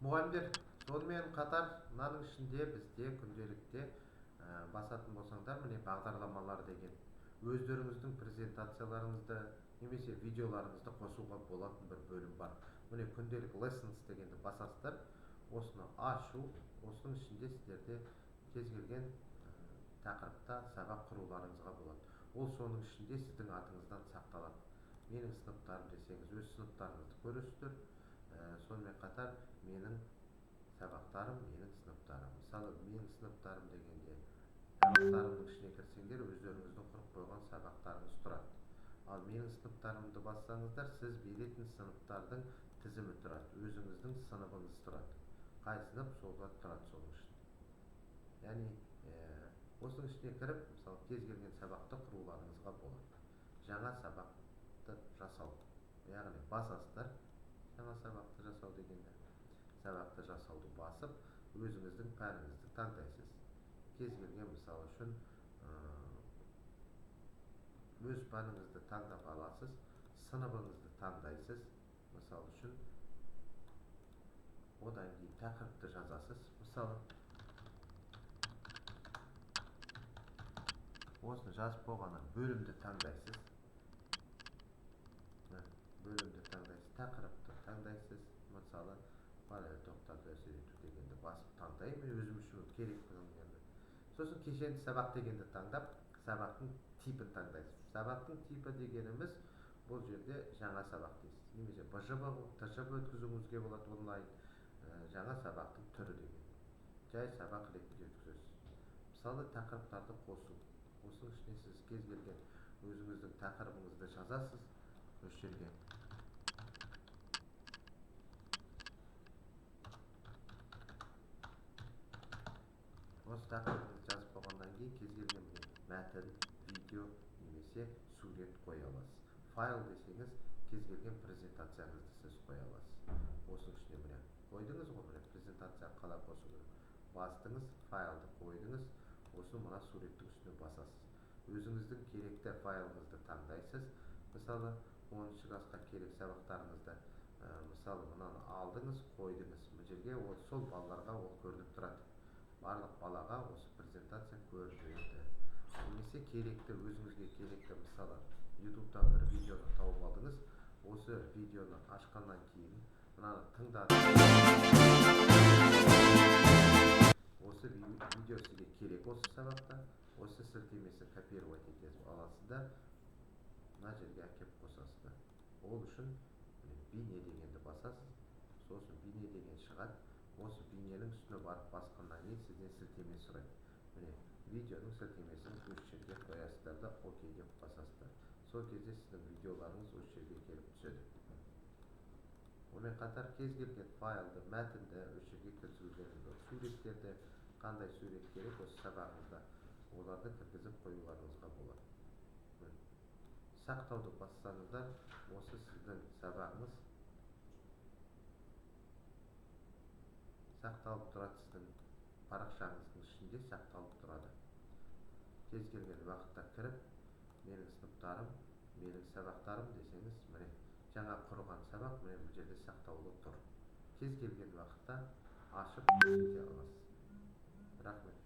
мұғалімдер, сонымен қатар мынаның ішінде бізде күнделікте басатын болсаңдар, міне бағдарламалар деген өздеріңіздің презентацияларыңызды немесе видеоларыңызды қосуға болатын бір бөлім бар. Міне күнделік lessons дегенді басасыздар. Осыны ашу, осының ішінде сіздерде кез келген тақырыпта сабақ құруларыңызға болады. Ол соның ішінде сіздің атыңыздан сақталады. Менің сыныптарым десеңіз, өз сыныптарыңызды көресіздер. Сонымен қатар менің сабақтарым, менің сыныптарым. Мысалы, менің сыныптарым дегенде сабақтарымның ішіне кірсеңдер, өздеріңіздің құрып қойған сабақтарыңыз тұрады. Ал менің сыныптарымды бассаңыздар, сіз беретін сыныптардың тізімі тұрады. Өзіңіздің сыныбыңыз тұрады. Қай сынып солға тұрады соның ішінде. Яғни осының ішіне кіріп, мысалы, кез келген сабақты құруларыңызға болады. Жаңа сабақты жасау. Яғни басасыздар. Жаңа сабақты жасау дегенде сабақты жасауды басып, өзіңіздің пәніңізді таңдайсыз. Кез келген мысалы үшін өз пәніңізді таңдап аласыз, сыныбыңызды таңдайсыз. Мысалы үшін одан кейін тақырыпты жазасыз. Мысалы, осыны жазып болғаннан бөлімді таңдайсыз. Бөлімді таңдайсыз, тақырыпты таңдайсыз. Мысалы, параллель тоқтарды әсер ету дегенді басып таңдаймын, өзім үшін керек болғанды. Сосын кешенді сабақ дегенді таңдап, сабақтың типін таңдайсыз. Сабақтың типі дегеніміз бұл жерде жаңа сабақ дейсіз. Немесе БЖБ, ТЖБ өткізуіңізге болады онлайн. Жаңа сабақтың түрі деген. Жай сабақ ретінде өткізесіз. Мысалы, тақырыптарды қосу. Осының ішіне сіз кез келген өзіңіздің тақырыбыңызды жазасыз. Осы жерге осы тақырыбыңызды жазып болғаннан кейін кез келген мәтін, видео немесе сурет қоя аласыз. Файл десеңіз, кез келген презентацияңызды сіз қоя аласыз. Осының ішіне міне қойдыңыз ғой, міне презентация қалай қосу керек. Бастыңыз, файлды қойдыңыз, осы мына суреттің үстіне басасыз. Өзіңіздің керекті файлыңызды таңдайсыз. Мысалы, 10-шы классқа керек сабақтарыңызды, мысалы, мынаны алдыңыз, қойдыңыз. Бұл жерге сол балаларға ол көрініп тұрады. Барлық балаға осы презентация көрінеді. Немесе керекті, өзіңізге керекті, мысалы, YouTube-тан бір видеоны тауып алдыңыз. Осы видеоны ашқаннан кейін мынаны тыңдадыңыз. Осы видео сізге керек осы сабақта. Осы сілтемесін копировать етіп аласыздар. Мына жерге әкеп қосасыздар. Ол үшін бейне дегенді басасыз. Сосын бейне деген шығады. Осы бейненің үстіне барып басқаннан кейін сізден сілтеме сұрайды. Міне видеоның сілтемесін осы жерге қоясыздар да окей деп басасыздар. Сол кезде сіздің видеоларыңыз осы жерге келіп түседі. Онымен қатар кез келген файлды, мәтінді осы жерге кіргізулеріңіз, суреттерді, қандай сурет керек осы сабағыңызда, оларды кіргізіп қоюларыңызға болады. Сақтауды бассаңыздар, осы сіздің сабағыңыз сақталып тұрады, сіздің парақшаңыздың ішінде сақталып тұрады. Кез келген уақытта кіріп, менің сыныптарым, менің сабақтарым десеңіз, міне жаңа құрған сабақ міне бұл жерде сақтаулы тұр. Кез келген уақытта ашып көрсете аласыз. Рахмет.